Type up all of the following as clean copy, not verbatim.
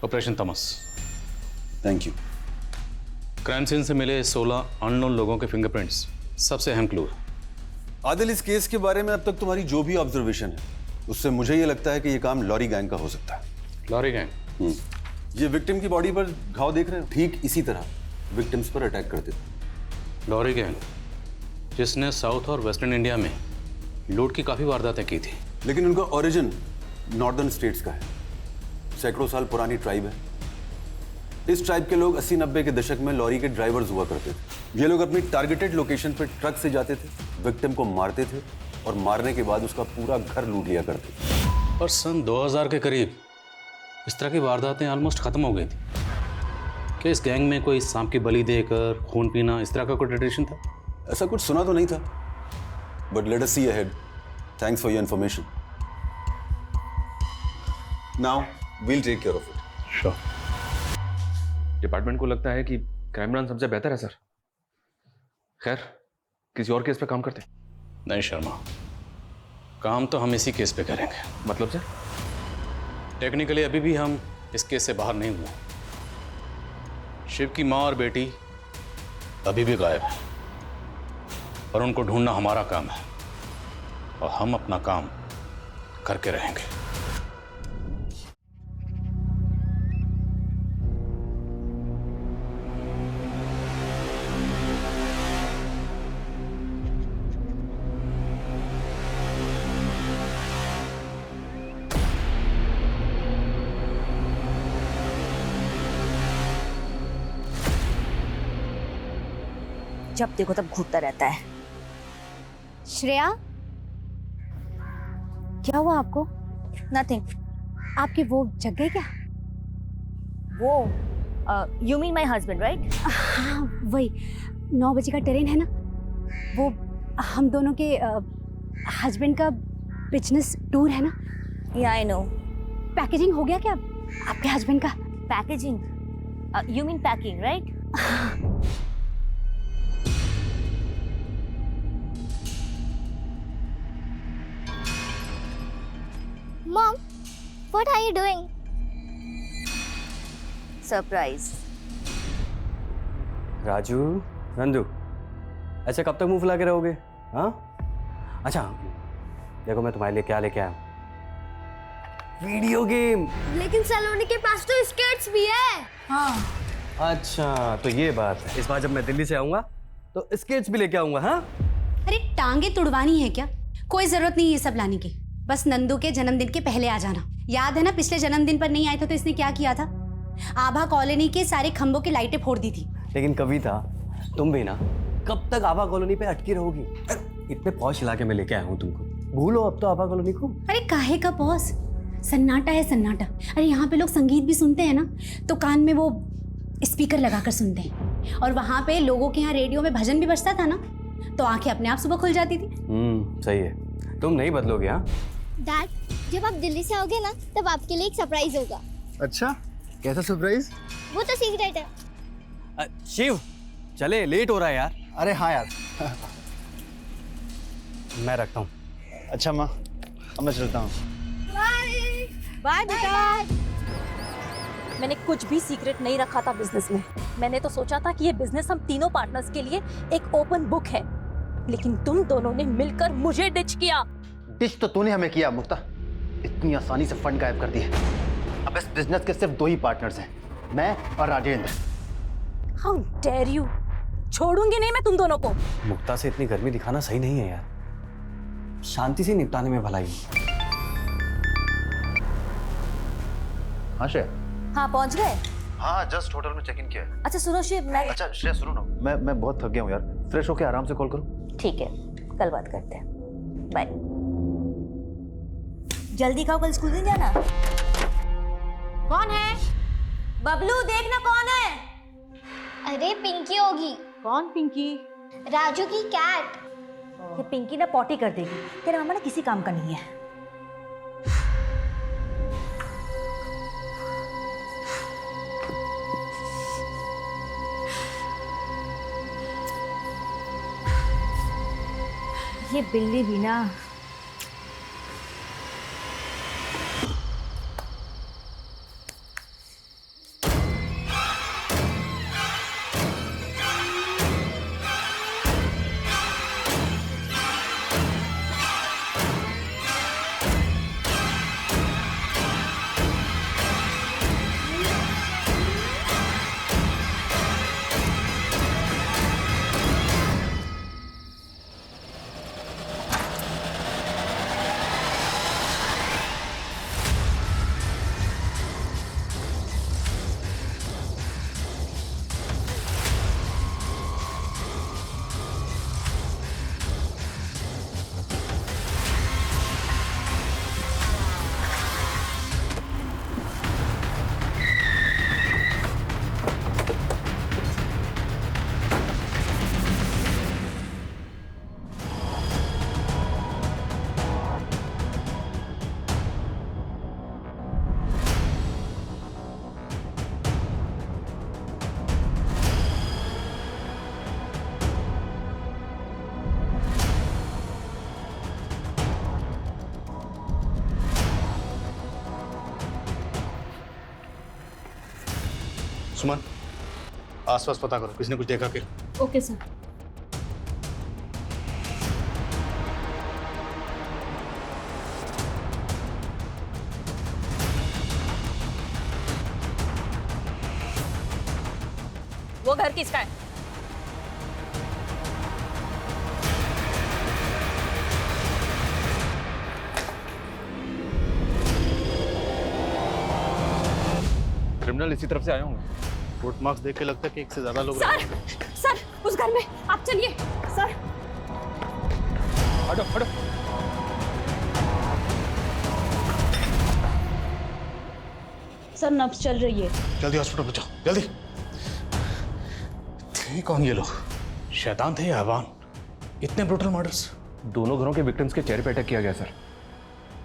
Operation Tamas. Thank you. Crime scene से मिले 16 unknown लोगों के फिंगरप्रिंट्स सबसे अहम क्लू है। आदिल, इस केस के बारे में अब तक तुम्हारी जो भी ऑब्जर्वेशन है उससे मुझे ये लगता है कि ये काम लॉरी गैंग का हो सकता है। Lorry gang? ये विक्टिम की बॉडी पर घाव देख रहे हो, ठीक इसी तरह विक्टिम्स पर अटैक करते थे। लॉरी गैंग जिसने साउथ और वेस्टर्न इंडिया में लूट की काफी वारदातें की थी। लेकिन उनका ओरिजिन नॉर्दर्न स्टेट्स का है। सैकड़ों साल पुरानी ट्राइब है। इस ट्राइब के लोग 80-90 के दशक में लॉरी के ड्राइवर्स हुआ करते थे। ये लोग अपनी टारगेटेड लोकेशन पर ट्रक से जाते थे, विक्टिम को मारते थे और मारने के बाद उसका पूरा घर लूट लिया करते थे। और सन 2000 के करीब इस तरह की वारदातें ऑलमोस्ट खत्म हो गई थी। क्या इस गैंग में कोई सांप की बलि देकर खून पीना इस तरह का कोई ट्रेडिशन था? ऐसा कुछ सुना तो नहीं था, but let us see ahead. Thanks for your information. Now we'll take care of it. Sure. Department को लगता है कि क्राइम ब्रांच सबसे बेहतर है सर। खैर, किसी और केस पे काम करते हैं। नहीं शर्मा, काम तो हम इसी केस पे करेंगे। मतलब सर? टेक्निकली अभी भी हम इस केस से बाहर नहीं हुए। शिव की माँ और बेटी अभी भी गायब है और उनको ढूंढना हमारा काम है और हम अपना काम करके रहेंगे। जब देखो तब घूरता रहता है। श्रेया, क्या हुआ आपको? नथिंग। आपके वो जग गए क्या? वो you mean my husband right? हाँ वही, 9 बजे का ट्रेन है ना, वो हम दोनों के हस्बैंड का बिजनेस टूर है ना। या आई नो। पैकेजिंग हो गया क्या आपके हस्बैंड का? Packaging? You mean packing right? Mom, what are you doing? Surprise. Raju, Nandu, ऐसे कब तक मुंह फुला के रहोगे? हाँ, अच्छा देखो मैं तुम्हारे लिए क्या लेके आया हूँ। Video game. लेकिन सलोनी के पास तो स्केट्स भी है। हाँ। अच्छा तो ये बात है। इस बार जब मैं दिल्ली से आऊंगा तो स्केट्स भी लेके आऊंगा। हाँ, अरे टांगे तुड़वानी है क्या? कोई जरूरत नहीं ये सब लाने की। बस नंदू के जन्मदिन के पहले आ जाना। याद है ना, पिछले जन्मदिन पर नहीं आए थे तो इसने क्या किया था? आभा कॉलोनी के सारे खंभों की लाइटें फोड़ दी थी। लेकिन कविता, तुम भी ना कब तक आभा कॉलोनी पे अटकी रहोगी? इतने पौष इलाके में लेके आया हूँ तुमको, भूलो अब तो आभा कॉलोनी को। अरे काहे का बॉस, सन्नाटा है सन्नाटा। अरे यहाँ पे लोग संगीत भी सुनते हैं ना तो कान में वो स्पीकर लगाकर सुनते हैं, और वहाँ पे लोगों के यहाँ रेडियो में भजन भी बजता था ना तो आंखें अपने आप सुबह खुल जाती थी। सही है, तुम नहीं बदलोगे। हाँ डैड, जब आप दिल्ली से आओगे ना तब आपके लिए एक सरप्राइज होगा। अच्छा, कैसा सरप्राइज? वो तो सीक्रेट है। शिव, चले, लेट हो रहा है यार। अरे हाँ यार। मैं रखता हूँ। अच्छा माँ, अब मैं चलता हूँ। बाय बेटा। मैंने कुछ भी सीक्रेट नहीं रखा था बिजनेस में। मैंने तो सोचा था कि ये बिजनेस हम तीनों पार्टनर्स के लिए एक ओपन बुक है, लेकिन तुम दोनों ने मिलकर मुझे डिच किया। डिश तो तूने हमें किया मुक्ता, इतनी आसानी से फंड गायब कर दिए। अब इस बिजनेस के सिर्फ 2 ही पार्टनर्स हैं, मैं और राजेंद्र। How dare you. छोड़ूंगी नहीं मैं तुम दोनों को। मुक्ता से इतनी गर्मी दिखाना सही नहीं है यार, शांति से निपटाने में भलाई है। हाँ श्रेया। हाँ पहुंच गए? हाँ, जस्ट होटल में चेक इन किया है। अच्छा सुनो शिव, मैं अच्छा श्रेया सुनो ना, मैं बहुत थक गया हूँ यार, फ्रेश होके आराम से कॉल करूँ? ठीक है, कल बात करते हैं। बाय। जल्दी खाओ, कल स्कूल नहीं जाना। कौन है? बबलू, देखना कौन है। अरे पिंकी होगी। कौन पिंकी? राजू की कैट। ये पिंकी ना पॉटी कर देगी। तेरा मामा ना किसी काम का नहीं है। ये बिल्ली भी ना। सुमन, आसपास पता करो, किसी ने कुछ देखा क्या? Okay sir. वो घर किसका है? क्रिमिनल इसी तरफ से आए होंगे। फुट मार्क्स देख के लगता है कि एक से ज्यादा लोग सर, सर, उस घर में आप चलिए। सर, हटो हटो। सर नब्ज चल रही है। जल्दी हॉस्पिटल पहुंचो, जल्दी। थे कौन ये लोग? शैतान थे या हैवान? इतने ब्रूटल मर्डर्स। दोनों घरों के विक्टिम्स के चेहरे पे अटैक किया गया सर।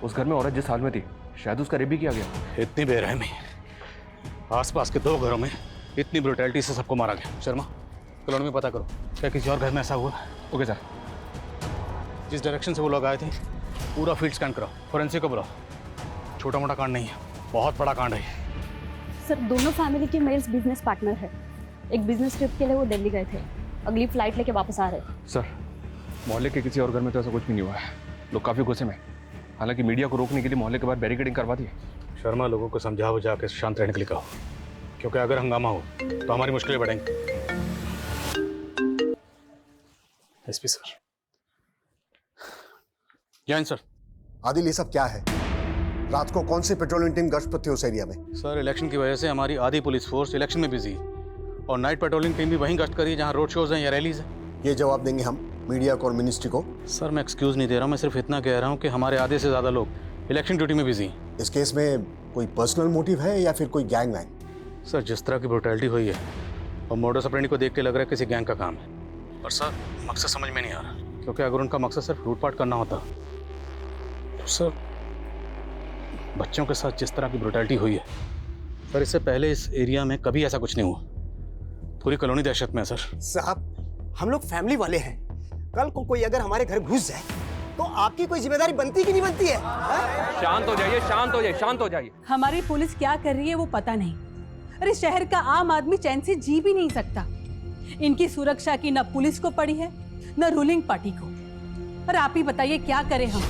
उस घर में औरत जिस हाल में थी, शायद उसका रेप भी किया गया। इतनी बेरहमी, आसपास के 2 घरों में इतनी ब्रुटैलिटी से सबको मारा गया। शर्मा, कॉलोनी में पता करो, क्या किसी और घर में ऐसा हुआ? Okay sir. जिस डायरेक्शन से वो लोग आए थे, पूरा फील्ड स्कैन कराओ, फोरेंसिक को बुलाओ। छोटा मोटा कांड नहीं है, बहुत बड़ा कांड है। सर दोनों फैमिली के मेल्स बिजनेस पार्टनर है। एक बिजनेस ट्रिप के लिए वो दिल्ली गए थे, अगली फ्लाइट लेके वापस आ रहे हैं। सर, मोहल्ले के किसी और घर में तो ऐसा कुछ भी नहीं हुआ है। लोग काफ़ी गुस्से में, हालांकि मीडिया को रोकने के लिए मोहल्ले के बाद बैरिकेडिंग करवा दी। शर्मा, लोगों को समझा बुझा के शांत रहने के लिए कहो, क्योंकि अगर हंगामा हो तो हमारी मुश्किलें बढ़ेंगी। SP sir. Jain sir. Adil, ये सब क्या है? रात को कौन सी पेट्रोलिंग टीम गश्त पर थी उस एरिया में? सर, इलेक्शन की वजह से हमारी आधी पुलिस फोर्स इलेक्शन में बिजी है, और नाइट पेट्रोलिंग टीम भी वहीं गश्त करी है जहां रोड शोज हैं या रैलीज हैं। ये जवाब देंगे हम मीडिया को और मिनिस्ट्री को? सर, मैं एक्सक्यूज़ नहीं दे रहा हूँ, मैं सिर्फ इतना कह रहा हूँ कि हमारे आधे से ज़्यादा लोग इलेक्शन ड्यूटी में बिजी हैं। इस केस में कोई पर्सनल मोटिव है या फिर कोई गैंग वैंग? सर, जिस तरह की ब्रुटैलिटी हुई है और मोडस ऑपरेंडी को देख के लग रहा है किसी गैंग का काम है। पर सर, मकसद समझ में नहीं आ रहा, क्योंकि अगर उनका मकसद सिर्फ लूटपाट करना होता तो सर, बच्चों के साथ जिस तरह की ब्रुटैलिटी हुई है सर, इससे पहले इस एरिया में कभी ऐसा कुछ नहीं हुआ। पूरी कॉलोनी दहशत में है सर। साहब, हम लोग फैमिली वाले हैं। कल को कोई अगर हमारे घर घुस जाए तो आपकी कोई जिम्मेदारी बनती कि नहीं बनती है? शांत हो जाइए, शांत हो जाइए, शांत हो जाइए। हमारी पुलिस क्या कर रही है वो पता नहीं। अरे शहर का आम आदमी चैन से जी भी नहीं सकता। इनकी सुरक्षा की न पुलिस को पड़ी है न रूलिंग पार्टी को। पर आप ही बताइए क्या करें हम?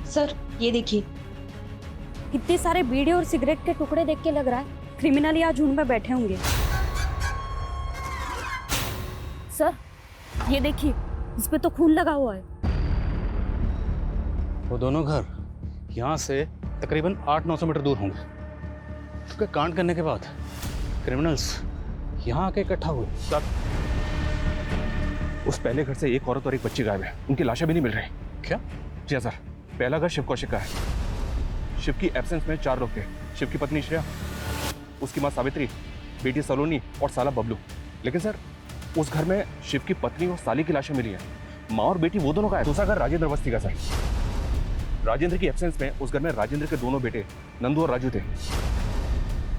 सर ये देखिए, इतने सारे बीड़ी और सिगरेट के टुकड़े देख के लग रहा है क्रिमिनल यहाँ झुंड में बैठे होंगे। सर ये देखिए, इस पे तो खून लगा हुआ है। वो दोनों घर यहाँ से तकरीबन 800-900 मीटर दूर होंगे, क्योंकि कांड करने के बाद क्रिमिनल्स यहाँ आके इकट्ठा हुए। सर, उस पहले घर से एक औरत और एक बच्ची गायब है, उनकी लाशें भी नहीं मिल रही। क्या? जी हाँ सर, पहला घर शिव कौशिक का है। शिव की एब्सेंस में 4 लोग थे। शिव की पत्नी श्रेया, उसकी माँ सावित्री, बेटी सलोनी और साला बबलू। लेकिन सर, उस घर में शिव की पत्नी और साली की लाशें मिली हैं। माँ और बेटी वो दोनों का है। दूसरा घर राजेंद्र बस्ती का सर। राजेंद्र की एब्सेंस में उस घर में राजेंद्र के दोनों बेटे नंदू और राजू थे,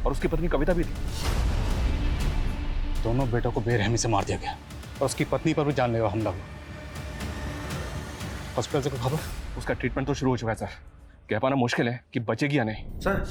और उसकी पत्नी कविता भी थी। दोनों बेटों को बेरहमी से मार दिया गया और उसकी पत्नी पर भी जानलेवा हमला हुआ। हॉस्पिटल से कोई खबर? उसका ट्रीटमेंट तो शुरू हो चुका है सर। कह पाना मुश्किल है कि बचेगी या नहीं। Sir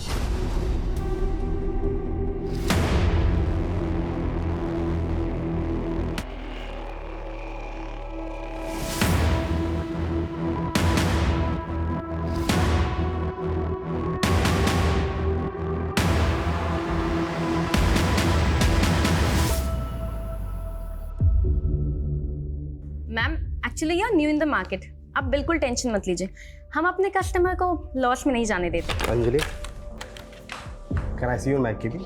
ma'am actually you are new in the market, आप बिल्कुल टेंशन मत लीजिए। हम अपने कस्टमर को लॉस में नहीं जाने देते। Anjali, can I see you in my cabin?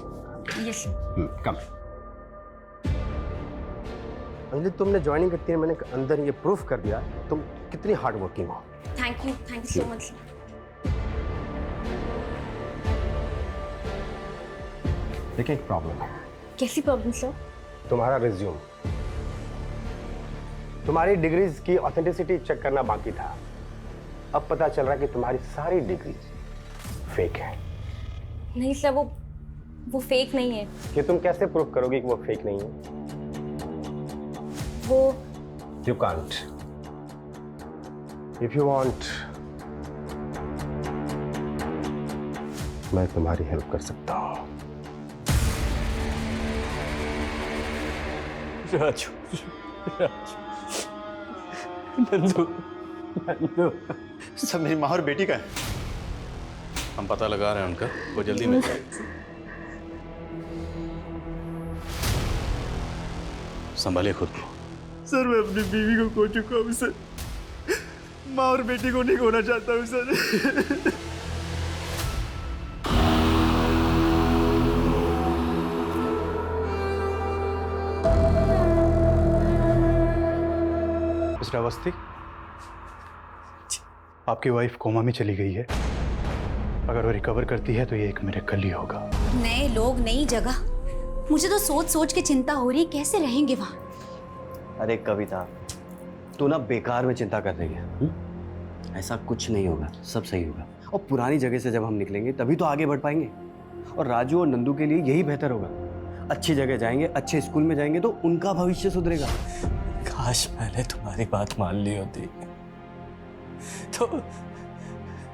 Yes come. Anjali, तुमने ज्वाइनिंग करते ही मैंने अंदर ये प्रूफ कर दिया तुम कितनी हार्ड वर्किंग हो। Thank you so much. देखिए, एक प्रॉब्लम है। कैसी प्रॉब्लम सर? तुम्हारा रिज्यूम, तुम्हारी डिग्रीज की ऑथेंटिसिटी चेक करना बाकी था। अब पता चल रहा है कि तुम्हारी सारी डिग्रीज फेक है। नहीं सर, वो फेक नहीं है। कि तुम कैसे प्रूव करोगे कि वो फेक नहीं है? वो you can't. If you want मैं तुम्हारी हेल्प कर सकता हूँ। राजू, नंदू, नंदू। सब मेरी माँ और बेटी का है। हम पता लगा रहे हैं उनका, वो जल्दी मिल जाएगा। संभालिए खुद को। सर मैं अपनी बीवी को खो चुका हूँ सर, माँ और बेटी को नहीं खोना चाहता हूँ सर। मिस्टर अवस्थी, आपकी वाइफ कोमा में चली गई है। अगर वो रिकवर करती है तो ये एक मिरेकल ही होगा। नए लोग, नई जगह, मुझे तो सोच सोच के चिंता हो रही है कैसे रहेंगे वहां। अरे कविता, तू ना बेकार में चिंता कर रही है। ऐसा कुछ नहीं होगा, सब सही होगा। और पुरानी जगह से जब हम निकलेंगे तभी तो आगे बढ़ पाएंगे। और राजू और नंदू के लिए यही बेहतर होगा। अच्छी जगह जाएंगे, अच्छे स्कूल में जाएंगे तो उनका भविष्य सुधरेगा। काश मैंने तुम्हारी बात मान ली होती तो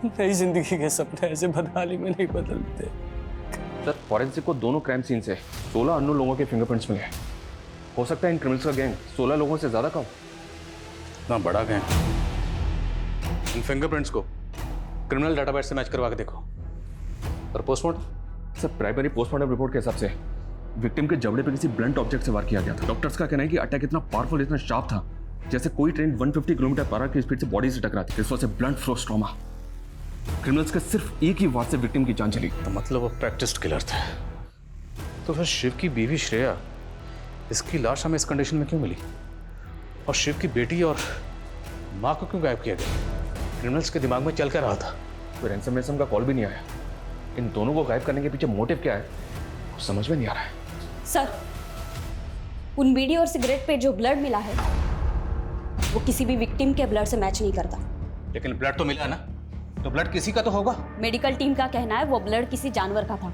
नई जिंदगी के सपने ऐसे बदहाली में नहीं बदलते। सर फॉरेंसिक को दोनों क्राइम सीन से 16 अननोन लोगों के फिंगरप्रिंट्स मिले। हो सकता है इन क्रिमिनल्स का गैंग 16 लोगों से ज्यादा का हो। इतना बड़ा गैंग। इन फिंगरप्रिंट्स को क्रिमिनल डाटाबेस से मैच करवा के देखो। और postmortem? Sir primary postmortem report के हिसाब से विक्टिम के जबड़े पे किसी ब्लंट ऑब्जेक्ट से वार किया गया था। डॉक्टर्स का कहना है कि अटैक इतना पावरफुल, इतना शार्प था जैसे कोई ट्रेन 150 किलोमीटर पर आवर की स्पीड से बॉडी से टकराती। This was a blunt force trauma. Criminals के सिर्फ एक ही वार से विक्टिम की जान चली। तो मतलब वो प्रैक्टिस्ड किलर थे। तो फिर शिव की बीवी श्रेया, इसकी लाश हमें इस कंडीशन में क्यों मिली? और शिव की बेटी और माँ को क्यों गायब किया गया? क्रिमिनल्स के दिमाग में चल क्या रहा था? कोई रैंसम का कॉल भी नहीं आया। इन दोनों को गायब करने के पीछे मोटिव क्या है वो समझ में नहीं आ रहा है। सर, उन बीड़ी और सिगरेट पे जो ब्लड मिला है वो किसी भी विक्टिम के ब्लड से मैच नहीं करता। लेकिन ब्लड तो मिला ना, तो ब्लड किसी का तो होगा। मेडिकल टीम का कहना है वो ब्लड किसी जानवर का था।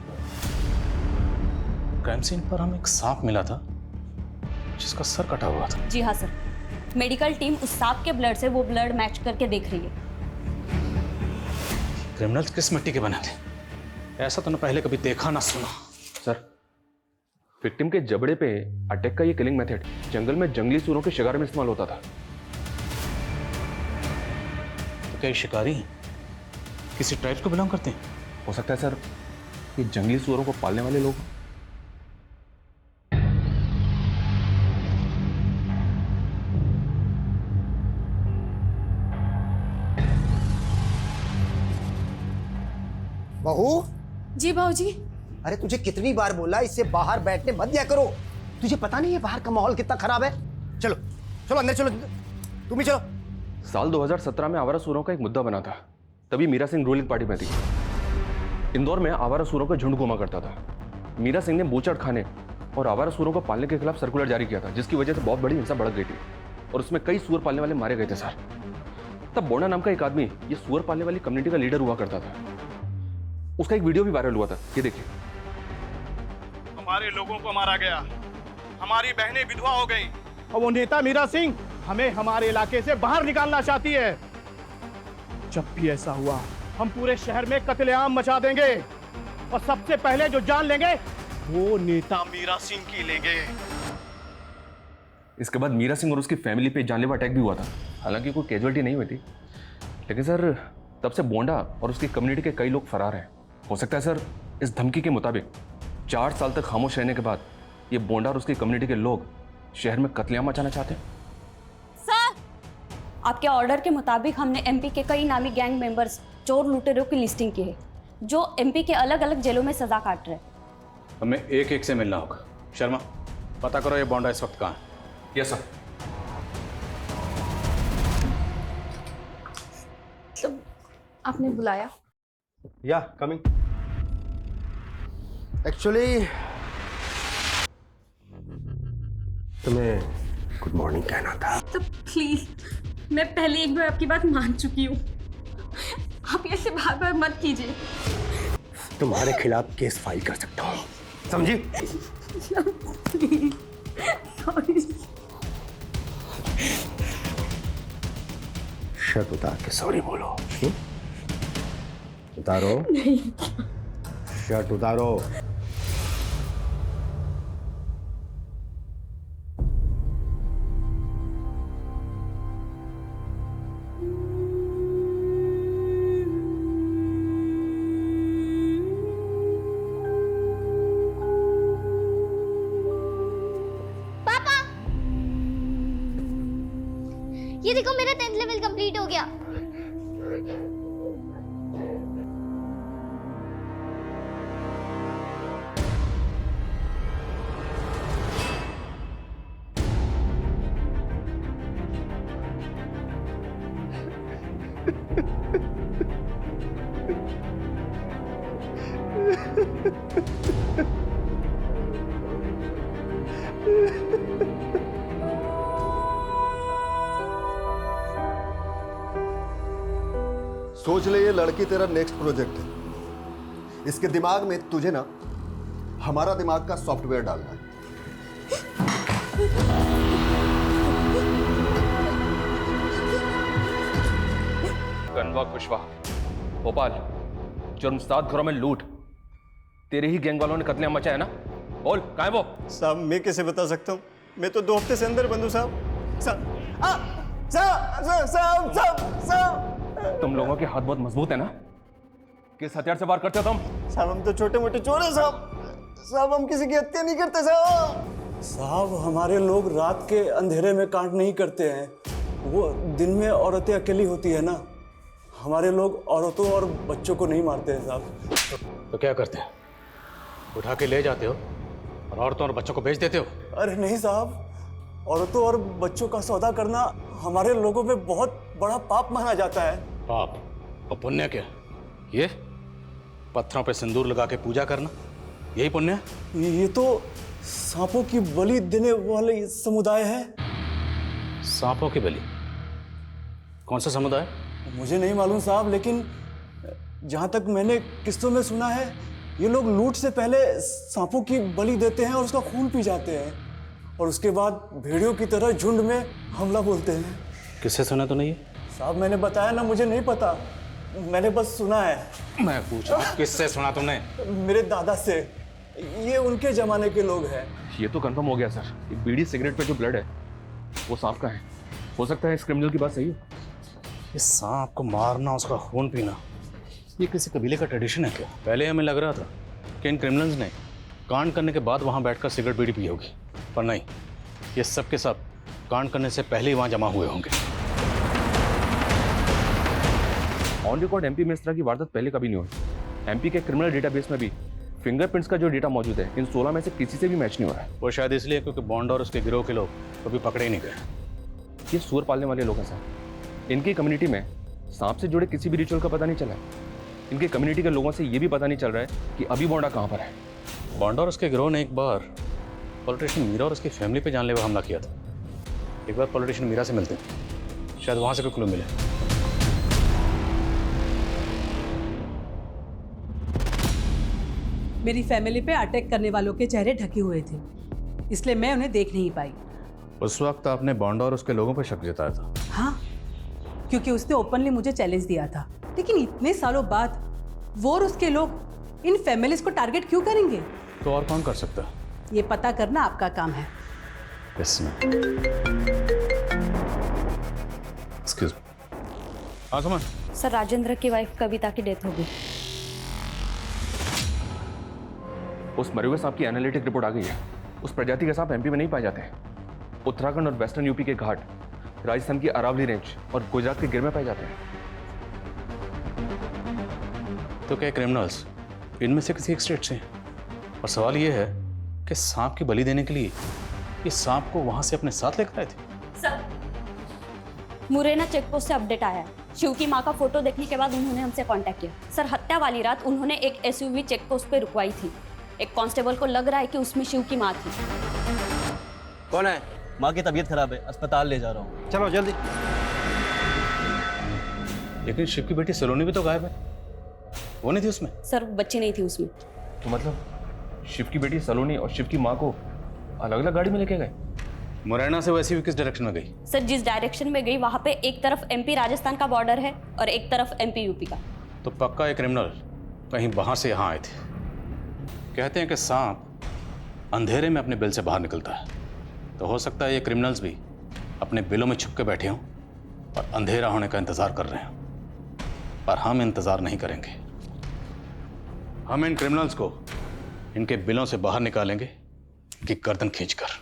क्राइम सीन पर हमें एक सांप मिला था जिसका सर कटा हुआ था। जी हाँ सर, मेडिकल टीम उस सांप के ब्लड से वो ब्लड मैच करके देख रही है। क्रिमिनल्स किस मिट्टी के बने थे? ऐसा तो ना पहले कभी देखा ना सुना। सर विक्टिम के जबड़े पे अटैक का ये किलिंग मेथड जंगल में जंगली सूरों के शिकार में इस्तेमाल होता था। तो क्या ये शिकारी किसी ट्राइब्स को बिलोंग करते हैं? हो सकता है सर ये जंगली सूरों को पालने वाले लोग। बहू। जी भाऊजी। अरे तुझे कितनी बार बोला इससे बाहर बैठने मत दिया करो। तुझे पता नहीं है बाहर का माहौल कितना खराब है। चलो चलो अंदर चलो, तुम भी चलो। साल 2017 में आवारा सूरों का एक मुद्दा बना था। तभी मीरा सिंह रूलिंग पार्टी में थी। इंदौर में आवारा सूरों का झुंड घुमा करता था। मीरा सिंह ने बूचड़ खाने और आवारा सूरों को पालने के खिलाफ सर्कुलर जारी किया था, जिसकी वजह से बहुत बड़ी हिंसा भड़क गई थी और उसमें कई सूअर पालने वाले मारे गए थे सर। तब बोंडा नाम का एक आदमी ये सूअर पालने वाली कम्युनिटी का लीडर हुआ करता था। उसका एक वीडियो भी वायरल हुआ था, ये देखिए। हमारे लोगों को मारा गया, हमारी बहनें विधवा हो गई और वो नेता मीरा सिंह हमें हमारे इलाके से बाहर निकालना चाहती है। जब भी ऐसा हुआ हम पूरे शहर में कत्लेआम मचा देंगे और सबसे पहले जो जान लेंगे वो नेता मीरा सिंह की लेंगे। इसके बाद मीरा सिंह और उसकी फैमिली पे जानलेवा अटैक भी हुआ था। हालांकि कोई कैजुअलिटी नहीं हुई थी, लेकिन सर तब से बोंडा और उसकी कम्युनिटी के कई लोग फरार हैं। हो सकता है सर इस धमकी के मुताबिक 4 साल तक खामोश रहने के बाद ये बोंडा और उसकी कम्युनिटी के लोग शहर में कत्लेआम मचाना चाहते हैं। सर, आपके ऑर्डर के मुताबिक हमने एमपी के कई नामी गैंग मेंबर्स, चोर लुटेरों की लिस्टिंग की है जो एमपी के अलग अलग जेलों में सजा काट रहे हैं। हमें एक एक से मिलना होगा। शर्मा, पता करो ये बोंडा इस वक्त कहाँ है। Yes sir. तो आपने बुलाया? या कमिंग। एक्चुअली तुम्हें गुड मॉर्निंग कहना था। तो प्लीज, मैं पहले एक बार आपकी बात मान चुकी हूँ, आप ऐसे बार बार मत कीजिए। तुम्हारे खिलाफ केस फाइल कर सकता हूँ, समझी? शर्ट उतार के सॉरी बोलो। उतारो। शर्ट उतारो। ये देखो मेरा 10th लेवल कंप्लीट हो गया। सोच ले ये लड़की तेरा नेक्स्ट प्रोजेक्ट है। इसके दिमाग में तुझे ना हमारा दिमाग का सॉफ्टवेयर डालना है। गनवा कुशवाहा, भोपाल, जुर्म 7 घरों में लूट, तेरे ही गैंग वालों ने कत्लेआम मचाया ना? बोल, कहाँ है वो? साहब मैं कैसे बता सकता हूँ, मैं तो 2 हफ्ते से अंदर बंद हूँ साहब। तुम लोगों के हाथ बहुत मजबूत है ना? किस हथियार से वार करते हो तुम? साहब हम तो छोटे मोटे चोर हैं साहब हम किसी की हत्या नहीं करते साहब। साहब हमारे लोग रात के अंधेरे में कांड नहीं करते हैं, वो दिन में औरतें अकेली होती है ना। हमारे लोग औरतों और बच्चों को नहीं मारते हैं साहब। तो क्या करते हैं? उठा के ले जाते हो और औरतों और बच्चों को बेच देते हो? अरे नहीं साहब, औरतों और बच्चों का सौदा करना हमारे लोगों में बहुत बड़ा पाप माना जाता है। पाप और पुण्य क्या? ये पत्थरों पे सिंदूर लगा के पूजा करना, यही पुण्य है? ये तो सांपों की बलि देने वाले समुदाय है। सांपों की बलि? कौन सा समुदाय? मुझे नहीं मालूम साहब, लेकिन जहां तक मैंने किस्सों में सुना है, ये लोग लूट से पहले सांपों की बलि देते हैं और उसका खून पी जाते हैं, और उसके बाद भेड़ियों की तरह झुंड में हमला बोलते हैं। किससे सुना तो नहीं है? साहब मैंने बताया ना, मुझे नहीं पता, मैंने बस सुना है। मैं पूछा किससे सुना तुमने? मेरे दादा से। ये उनके जमाने के लोग हैं। ये तो कंफर्म हो गया सर, ये बीड़ी सिगरेट पे जो ब्लड है वो सांप का है। हो सकता है इस क्रिमिनल की बात सही हो। ये सांप को मारना, उसका खून पीना, ये किसी कबीले का ट्रेडिशन है क्या? पहले हमें लग रहा था कि इन क्रिमिनल्स ने कांड करने के बाद वहाँ बैठकर सिगरेट बीड़ी पी होगी, पर नहीं, ये सब के सब कांड करने से पहले ही वहाँ जमा हुए होंगे। ऑन रिकॉर्ड एमपी में इस तरह की वारदात पहले कभी नहीं हुई। एमपी के क्रिमिनल डेटाबेस में भी फिंगरप्रिंट्स का जो डेटा मौजूद है, इन 16 में से किसी से भी मैच नहीं हो रहा है। वो शायद इसलिए क्योंकि बॉन्ड और उसके गिरोह के लोग कभी पकड़े ही नहीं गए। ये सूअर पालने वाले लोग हैं सर। इनकी कम्युनिटी में सांप से जुड़े किसी भी रिचुअल का पता नहीं चला है। इनकी कम्युनिटी के लोगों से ये भी पता नहीं चल रहा है कि अभी बॉन्डा कहाँ पर है। बॉन्डा और उसके गिरोह ने एक बार पॉलिटिशियन मीरा और उसकी फैमिली पे जानलेवा हमला किया था। एक बार पॉलिटिशियन मीरा से मिलते हैं, शायद वहाँ से कोई क्लू मिले। मेरी फैमिली पे अटैक करने वालों के चेहरे ढके हुए थे, इसलिए मैं उन्हें देख नहीं पाई। उस वक्त आपने बॉन्डा और उसके लोगों पर शक जताया था? हाँ, क्योंकि उसने ओपनली मुझे चैलेंज दिया था। लेकिन इतने सालों बाद वो और उसके लोग इन फैमिलीज को टारगेट क्यों करेंगे? तो और कौन कर सकता? ये पता करना आपका काम है। इसमें एक्सक्यूज मी। हाँ सुमन। सर राजेंद्र की वाइफ कविता की डेथ हो गई। उस मरे हुए सांप की एनालिटिक रिपोर्ट आ गई है। उस प्रजाति के सांप एमपी में नहीं पाए जाते। उत्तराखंड और वेस्टर्न यूपी के घाट, राजस्थान की अरावली रेंज और गुजरात के गिर में पाए जाते हैं। तो क्या क्रिमिनल्स इनमें से किसी एक स्टेट से? और सवाल ये है कि सांप की बलि देने के लिए ये सांप को वहां से अपने साथ लेकर आए थे? सर मुरैना चेकपोस्ट से अपडेट आया है। शिव की मां का फोटो देखने के बाद उन्होंने हमसे कांटेक्ट किया। सर हत्या वाली रात उन्होंने एक एसयूवी चेकपोस्ट पे रुकवाई थी। एक कांस्टेबल को लग रहा है कि उसमें शिव की मां थी। कौन है? माँ की तबीयत खराब है, अस्पताल ले जा रहा हूँ। चलो जल्दी। लेकिन शिव की बेटी सलोनी भी तो गायब है, वो नहीं थी उसमें? सर बच्ची नहीं थी उसमें। तो मतलब शिव की बेटी सलोनी और शिव की माँ को अलग अलग गाड़ी में लेके गए? मुरैना से वैसी भी किस डायरेक्शन में गई? सर जिस डायरेक्शन में गई वहाँ पे एक तरफ MP राजस्थान का बॉर्डर है और एक तरफ MP UP का। तो पक्का एक क्रिमिनल कहीं बाहर से यहाँ आए थे। कहते हैं कि सांप अंधेरे में अपने बिल से बाहर निकलता है, तो हो सकता है ये क्रिमिनल्स भी अपने बिलों में छुप के बैठे हों और अंधेरा होने का इंतजार कर रहे हैं। पर हम इंतजार नहीं करेंगे। हम इन क्रिमिनल्स को इनके बिलों से बाहर निकालेंगे कि गर्दन खींचकर।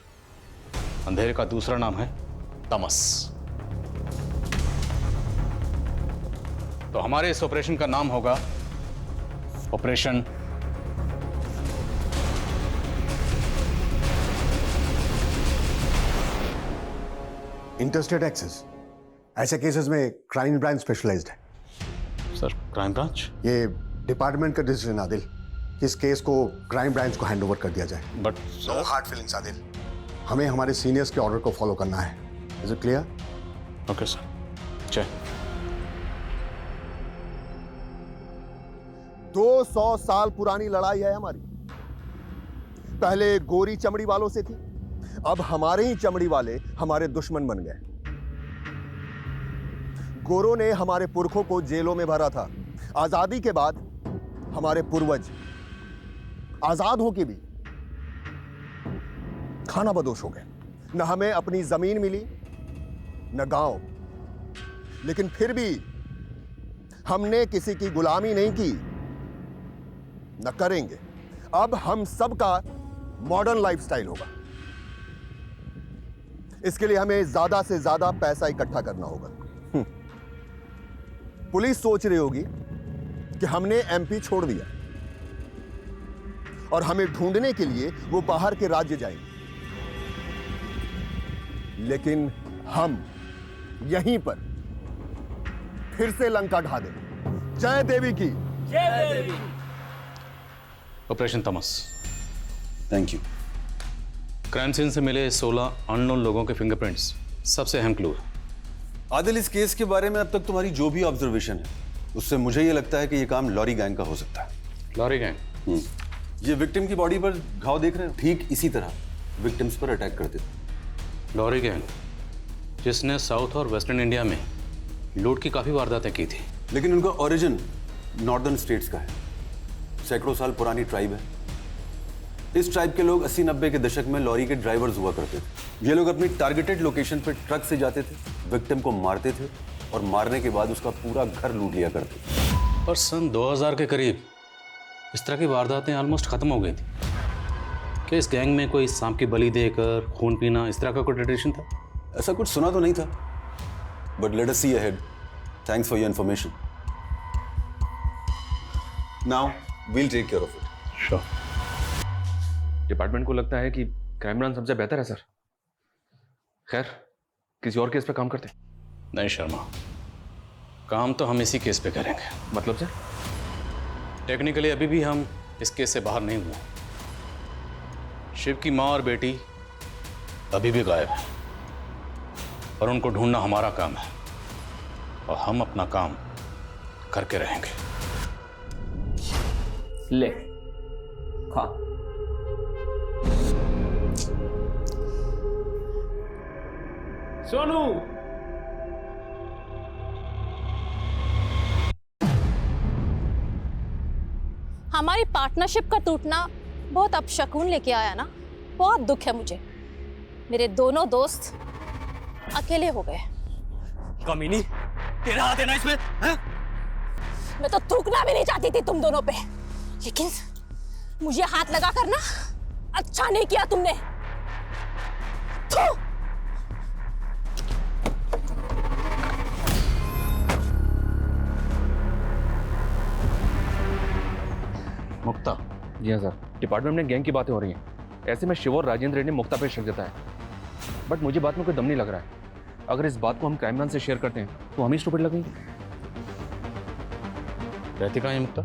अंधेरे का दूसरा नाम है तमस। तो हमारे इस ऑपरेशन का नाम होगा ऑपरेशन इंटरस्टेट एक्सेस। ऐसे केसेस में क्राइम ब्रांच स्पेशलाइज्ड है। Sir crime branch? ये डिपार्टमेंट का डिसीजन आदिल, इस केस को क्राइम ब्रांच को हैंड ओवर कर दिया जाए। But no hard feelings Adil, हमें हमारे सीनियर्स के ऑर्डर को फॉलो करना है। Is it clear? Okay sir. चल। 200 साल पुरानी लड़ाई है हमारी। पहले गोरी चमड़ी वालों से थी, अब हमारे ही चमड़ी वाले हमारे दुश्मन बन गए। गोरों ने हमारे पुरखों को जेलों में भरा था। आजादी के बाद हमारे पूर्वज आजाद होके भी खाना बदोश हो गए। न हमें अपनी जमीन मिली न गांव, लेकिन फिर भी हमने किसी की गुलामी नहीं की, न करेंगे। अब हम सबका मॉडर्न लाइफस्टाइल होगा। इसके लिए हमें ज्यादा से ज्यादा पैसा इकट्ठा करना होगा। पुलिस सोच रही होगी कि हमने MP छोड़ दिया और हमें ढूंढने के लिए वो बाहर के राज्य जाएंगे, लेकिन हम यहीं पर फिर से लंका ढा देंगे। जय देवी की। जय देवी। Operation Tamas. Thank you. Crime scene से मिले 16 अननोन लोगों के फिंगरप्रिंट्स सबसे अहम क्लू है। आदिल, इस केस के बारे में अब तक तुम्हारी जो भी ऑब्जर्वेशन है उससे मुझे ये लगता है कि ये काम लॉरी गैंग का हो सकता है। Lorry gang? ये विक्टिम की बॉडी पर घाव देख रहे हो, ठीक इसी तरह विक्टिम्स पर अटैक करते थे। लॉरी गैंग जिसने साउथ और वेस्टर्न इंडिया में लूट की काफी वारदातें की थी। लेकिन उनका ओरिजिन नॉर्दर्न स्टेट्स का है। सैकड़ों साल पुरानी ट्राइब है। इस ट्राइब के लोग 80-90 के दशक में लॉरी के ड्राइवर्स हुआ करते थे। ये लोग अपनी टारगेटेड लोकेशन पर ट्रक से जाते थे, विक्टिम को मारते थे और मारने के बाद उसका पूरा घर लूट लिया करते थे। और सन 2000 के करीब इस तरह की वारदातें ऑलमोस्ट खत्म हो गई थी। क्या इस गैंग में कोई सांप की बलि देकर खून पीना इस तरह का कोई ट्रेडिशन था? ऐसा कुछ सुना तो नहीं था, but let us see ahead. Thanks for your information. Now we'll take care of it. Sure. Department को लगता है कि क्राइम ब्रांच सबसे बेहतर है सर। खैर, किसी और केस पे काम करते हैं। नहीं शर्मा, काम तो हम इसी केस पे करेंगे। मतलब सर? टेक्निकली अभी भी हम इस केस से बाहर नहीं हुए। शिव की माँ और बेटी अभी भी गायब है और उनको ढूंढना हमारा काम है और हम अपना काम करके रहेंगे। ले खा। सोनू, हमारी पार्टनरशिप का टूटना बहुत अपशकुन लेके आया ना। बहुत दुख है मुझे। मेरे दोनों दोस्त अकेले हो गए। कमीनी, तेरा हाथ है ना इसमें? हैं? मैं तो थूकना भी नहीं चाहती थी तुम दोनों पे, लेकिन मुझे हाथ लगा कर ना अच्छा नहीं किया तुमने। थू! मुक्ता? जी हाँ सर, डिपार्टमेंट में गैंग की बातें हो रही हैं। ऐसे में शिव और राजेंद्र ने मुक्ता पे शक जताया, बट मुझे बात में कोई दम नहीं लग रहा है। अगर इस बात को हम क्राइम ब्रांच से शेयर करते हैं तो हम ही स्टूपिड लगेंगे। रहती कहाँ है मुक्ता?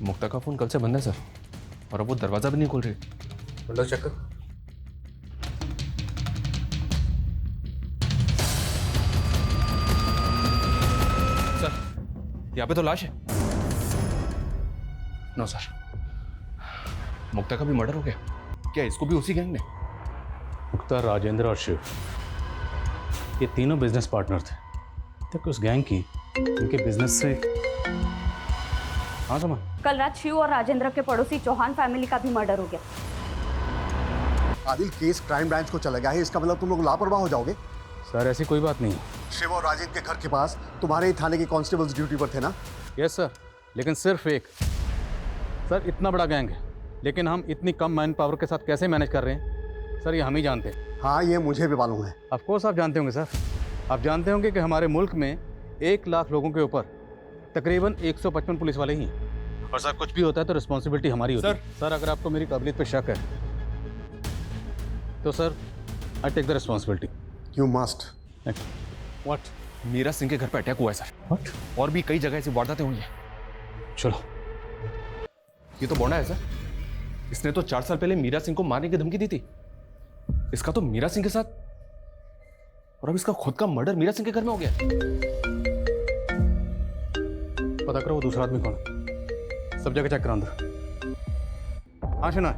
मुक्ता का फोन कल से बंद है सर, और अब वो दरवाजा भी नहीं खोल रही। बंडल चेक कर। सर यहाँ पे तो लाश है। नो सर, मुक्ता का भी मर्डर हो गया क्या? इसको भी उसी गैंग ने? मुक्ता, राजेंद्र और शिव, ये तीनों बिजनेस पार्टनर थे। तक उस गैंग की उनके बिजनेस से। हाँ समझ। कल रात शिव और राजेंद्र के पड़ोसी चौहान फैमिली का भी मर्डर हो गया। आदिल, केस क्राइम ब्रांच को चला गया है, इसका मतलब तुम लोग लापरवाह हो जाओगे। सर ऐसी कोई बात नहीं है। शिव और राजेंद्र के घर के पास तुम्हारे ही थाने के कांस्टेबल्स ड्यूटी पर थे ना? यस सर, लेकिन सिर्फ एक। सर इतना बड़ा गैंग है, लेकिन हम इतनी कम मैन पावर के साथ कैसे मैनेज कर रहे हैं सर, ये हम ही जानते हैं। हाँ, ये मुझे भी मालूम है। ऑफ कोर्स आप जानते होंगे सर। आप जानते होंगे कि हमारे मुल्क में 1 लाख लोगों के ऊपर तकरीबन 155 पुलिस वाले ही हैं। और सर कुछ भी होता है तो रिस्पॉन्सिबिलिटी हमारी होती है। सर अगर आपको मेरी काबिलियत पे शक है तो sir I take the responsibility. You must. What? Meera Singh के घर पे अटैक हुआ है सर। व्हाट? और भी कई जगह ऐसी वारदातें हुई हैं। चलो, ये तो बोंडा है सर। इसने तो 4 साल पहले मीरा सिंह को मारने की धमकी दी थी। इसका तो मीरा सिंह के साथ, और अब इसका खुद का मर्डर मीरा सिंह के घर में हो गया। पता करो वो दूसरा आदमी कौन है। सब जगह चेक करो अंदर। हाँ सुना।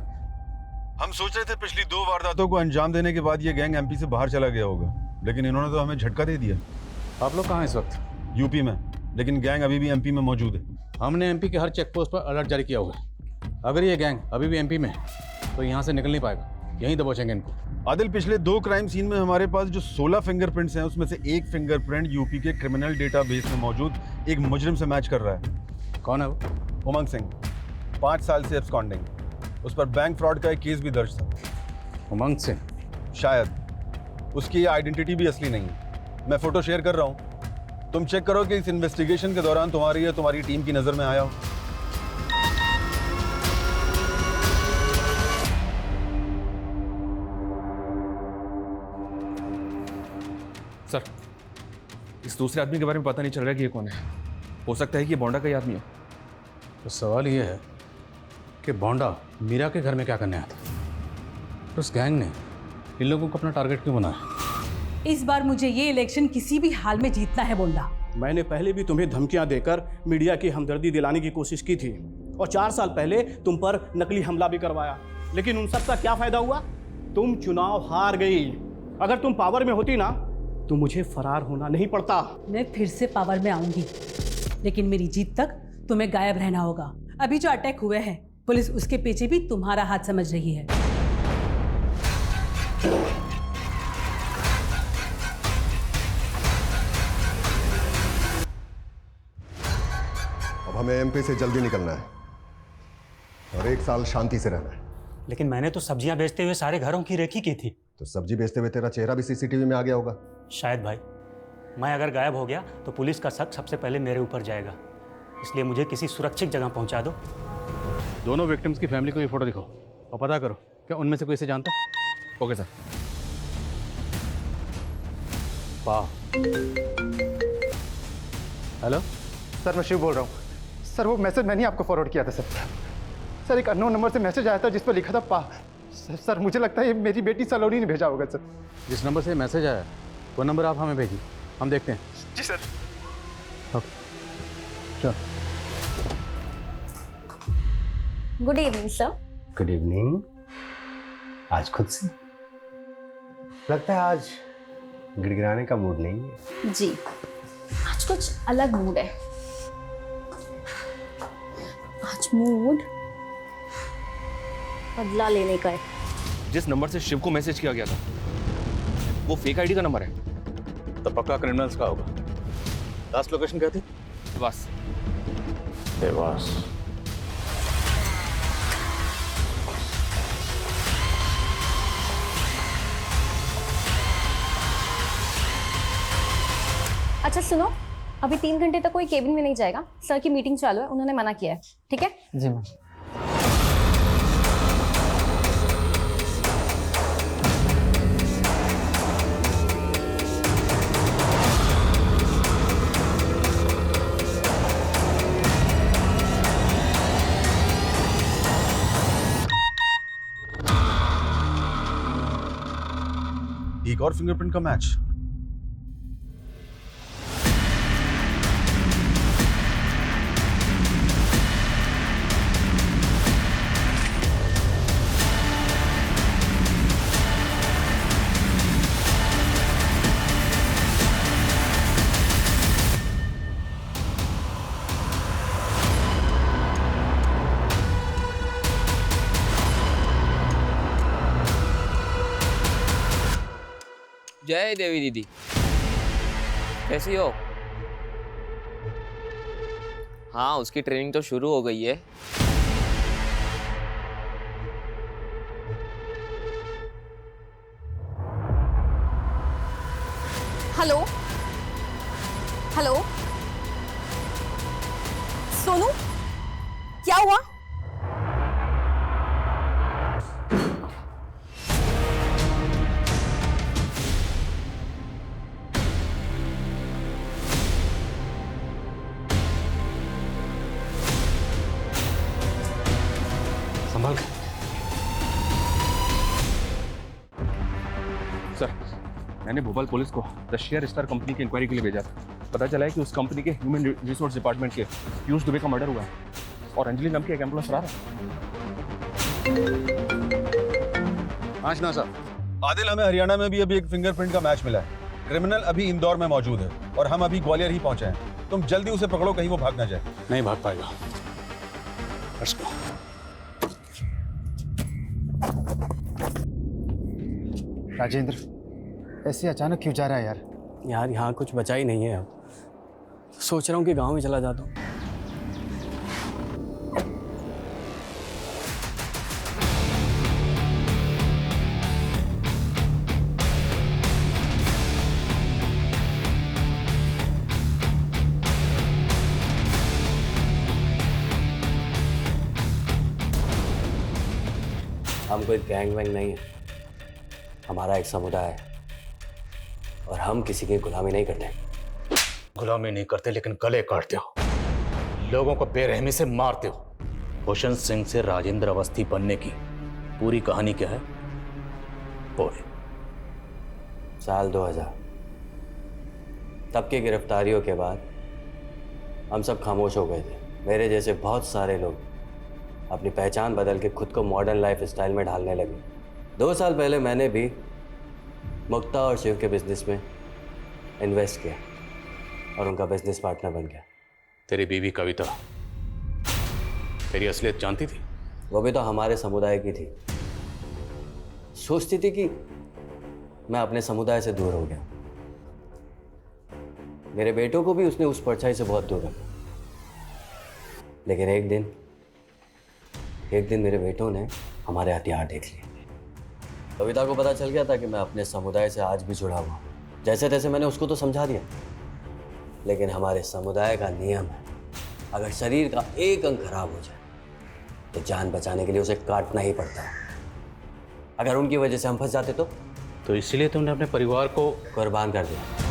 हम सोच रहे थे पिछली 2 वारदातों को अंजाम देने के बाद ये गैंग एमपी से बाहर चला गया होगा, लेकिन इन्होंने तो हमें झटका दे दिया। आप लोग कहाँ हैं इस वक्त? यूपी में, लेकिन गैंग अभी भी एमपी में मौजूद है। हमने एमपी के हर चेक पोस्ट पर अलर्ट जारी किया हुआ है। अगर ये गैंग अभी भी एमपी में है तो यहाँ से निकल नहीं पाएगा, यहीं दबोचेंगे इनको। आदिल, पिछले 2 क्राइम सीन में हमारे पास जो 16 फिंगरप्रिंट्स हैं उसमें से एक फिंगरप्रिंट यूपी के क्रिमिनल डेटाबेस में मौजूद एक मुजरिम से मैच कर रहा है। कौन है वो? उमंग सिंह, 5 साल से एब्सकॉन्डिंग। उस पर बैंक फ्रॉड का एक केस भी दर्ज था। उमंग सिंह? शायद। उसकी आइडेंटिटी भी असली नहीं है। मैं फोटो शेयर कर रहा हूँ, तुम चेक करो कि इस इन्वेस्टिगेशन के दौरान तुम्हारी या तुम्हारी टीम की नजर में आया हो। सर इस दूसरे आदमी के बारे में पता नहीं चल रहा कि ये कौन है। हो सकता है कि ये बोंडा का ही आदमी हो। तो सवाल ये है कि बोंडा मीरा के घर में क्या करने आया था? तो उस गैंग ने इन लोगों को अपना टारगेट क्यों बनाया? इस बार मुझे ये इलेक्शन किसी भी हाल में जीतना है बोंडा। मैंने पहले भी तुम्हें धमकियां देकर मीडिया की हमदर्दी दिलाने की कोशिश की थी, और 4 साल पहले तुम पर नकली हमला भी करवाया, लेकिन उन सब का क्या फायदा हुआ? तुम चुनाव हार गई। अगर तुम पावर में होती ना तो मुझे फरार होना नहीं पड़ता। मैं फिर से पावर में आऊंगी, लेकिन मेरी जीत तक तुम्हें गायब रहना होगा। अभी जो अटैक हुए हैं, पुलिस उसके पीछे भी तुम्हारा हाथ समझ रही है। अब हमें एमपी से जल्दी निकलना है और 1 साल शांति से रहना है। लेकिन मैंने तो सब्जियां बेचते हुए सारे घरों की रेकी की थी। तो सब्जी बेचते हुए तेरा चेहरा भी सीसीटीवी में आ गया होगा। शायद भाई, मैं अगर गायब हो गया तो पुलिस का शक सबसे पहले मेरे ऊपर जाएगा, इसलिए मुझे किसी सुरक्षित जगह पहुंचा दो। दोनों विक्टिम्स की फैमिली को ये फोटो दिखाओ और पता करो क्या उनमें से कोई इसे जानता है। Okay sir. वाह। हेलो सर, मैं शिव बोल रहा हूँ। सर वो मैसेज मैंने आपको फॉरवर्ड किया था सर। सर एक अननोन नंबर से मैसेज आया था जिस पर लिखा था पा। सर मुझे लगता है ये मेरी बेटी सलोनी ने भेजा होगा सर। जिस नंबर से मैसेज आया वो नंबर आप हमें भेजिए, हम देखते हैं। जी सर। चल। Good evening sir. Good evening. आज खुद से लगता है आज गिड़गिड़ाने का मूड नहीं है। जी, आज कुछ अलग मूड है। आज मूड बदला लेने का है। जिस नंबर से शिव को मैसेज किया गया था वो फेक आईडी का नंबर है। तो पक्का क्रिमिनल्स का होगा। लास्ट लोकेशन क्या थी? देवास। देवास। अच्छा सुनो, अभी 3 घंटे तक कोई केबिन में नहीं जाएगा। सर की मीटिंग चालू है, उन्होंने मना किया है। ठीक है जी मैम। एक और फिंगरप्रिंट का मैच। जय देवी दीदी, कैसी हो? हाँ, उसकी ट्रेनिंग तो शुरू हो गई है। हेलो हेलो, सोनू, क्या हुआ? संभाल के। सर, मैंने भोपाल पुलिस को द शेयर स्टार कंपनी की इंक्वायरी के लिए भेजा था। पता चला है कि उस कंपनी के ह्यूमन रिसोर्स डिपार्टमेंट के पीयूष दुबे का मर्डर हुआ है और अंजलि नाम की एक एम्प्लॉय फरार है। आशना साहब, आदिल, हमें हरियाणा में भी अभी एक फिंगरप्रिंट का मैच मिला है। क्रिमिनल अभी इंदौर में मौजूद है और हम अभी ग्वालियर ही पहुंचे हैं। तुम जल्दी उसे पकड़ो, कहीं वो भाग ना जाए। नहीं भाग पाएगा। Let's go. राजेंद्र, ऐसे अचानक क्यों जा रहा है यार? यार यहाँ कुछ बचा ही नहीं है अब। सोच रहा हूँ कि गांव में चला जाता हूँ। हम कोई गैंग वैंग नहीं है, हमारा एक समुदाय है और हम किसी की गुलामी नहीं करते। गुलामी नहीं करते, लेकिन गले काटते हो, लोगों को बेरहमी से मारते हो। भूषण सिंह से राजेंद्र अवस्थी बनने की पूरी कहानी क्या है? बोल। साल 2000 तब की गिरफ्तारियों के बाद हम सब खामोश हो गए थे। मेरे जैसे बहुत सारे लोग अपनी पहचान बदल के खुद को मॉडर्न लाइफ स्टाइल में ढालने लगे। 2 साल पहले मैंने भी मुक्ता और शिव के बिजनेस में इन्वेस्ट किया और उनका बिजनेस पार्टनर बन गया। तेरी बीवी कविता तेरी असलियत जानती थी? वो भी तो हमारे समुदाय की थी। सोचती थी कि मैं अपने समुदाय से दूर हो गया। मेरे बेटों को भी उसने उस परछाई से बहुत दूर रखा। लेकिन एक दिन मेरे बेटों ने हमारे हथियार देख लिए। कविता को पता चल गया था कि मैं अपने समुदाय से आज भी जुड़ा हुआ। जैसे तैसे मैंने उसको तो समझा दिया, लेकिन हमारे समुदाय का नियम है, अगर शरीर का एक अंग खराब हो जाए तो जान बचाने के लिए उसे काटना ही पड़ता है। अगर उनकी वजह से हम फंस जाते तो इसलिए तुमने अपने परिवार को कुर्बान कर दिया।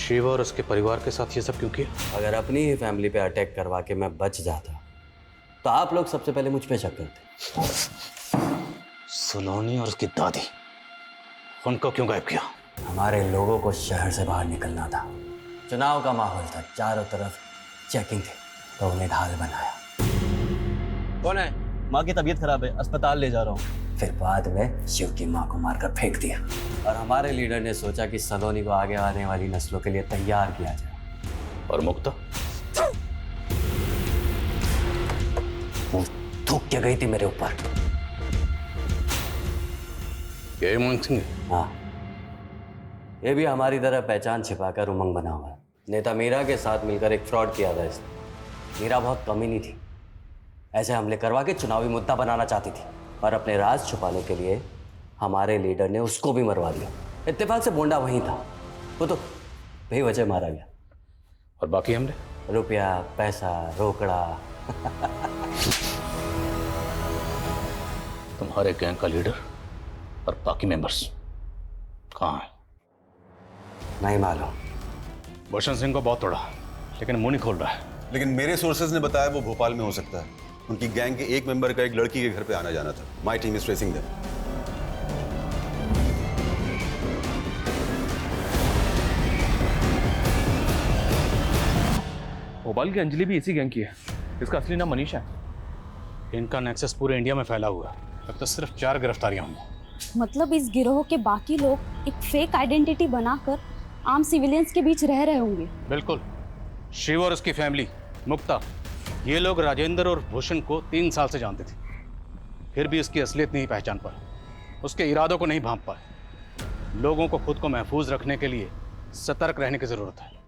शिव और उसके परिवार के साथ ये सब क्यों किया? अगर अपनी ही फैमिली पे अटैक करवा के मैं बच जाता तो आप लोग सबसे पहले मुझ पे शक करते। सलोनी और उसकी दादी, उनको क्यों गायब किया? हमारे लोगों को शहर से बाहर निकलना था। चुनाव का माहौल था, चारों तरफ चेकिंग थी, तो उन्हें ढाल बनाया। कौन है? माँ की तबीयत खराब है, अस्पताल ले जा रहा हूँ। फिर बाद में शिव की माँ को मारकर फेंक दिया और हमारे लीडर ने सोचा कि सलोनी को आगे आने वाली नस्लों के लिए तैयार किया जाए। और मुक्ता वो थूक के गई थी मेरे ऊपर। ये उमंग सिंह? हाँ, ये भी हमारी तरह पहचान छिपाकर उमंग बना हुआ है। नेता मीरा के साथ मिलकर एक फ्रॉड किया था इसने। मीरा बहुत कमीनी थी, ऐसे हमले करवा के चुनावी मुद्दा बनाना चाहती थी और अपने राज छुपाने के लिए हमारे लीडर ने उसको भी मरवा दिया। इत्तेफाक से बोंडा वहीं था, वो तो बेवजह मारा गया। और बाकी हमने रुपया, पैसा, रोकड़ा। तुम्हारे गैंग का लीडर और बाकी मेंबर्स कहाँ हैं? नहीं मालूम। भूषण सिंह को बहुत तोड़ा, लेकिन मुंह नहीं खोल रहा है। लेकिन मेरे सोर्सेज ने बताया वो भोपाल में हो सकता है। उनकी गैंग के एक मेंबर का एक लड़की के घर पे आना जाना था। My team is tracing them. Bhopal की अंजलि भी इसी गैंग की है। इसका असली नाम मनीषा है। इनका नेक्सस पूरे इंडिया में फैला हुआ है। अब तो सिर्फ 4 गिरफ्तारियां हुई। मतलब इस गिरोह के बाकी लोग एक फेक आइडेंटिटी बनाकर आम सिविलियंस के बीच रह रहे होंगे। बिल्कुल। शिव और उसकी फैमिली मुक्ता, ये लोग राजेंद्र और भूषण को 3 साल से जानते थे, फिर भी उसकी असलियत नहीं पहचान पाए, उसके इरादों को नहीं भांप पाए। लोगों को खुद को महफूज रखने के लिए सतर्क रहने की जरूरत है।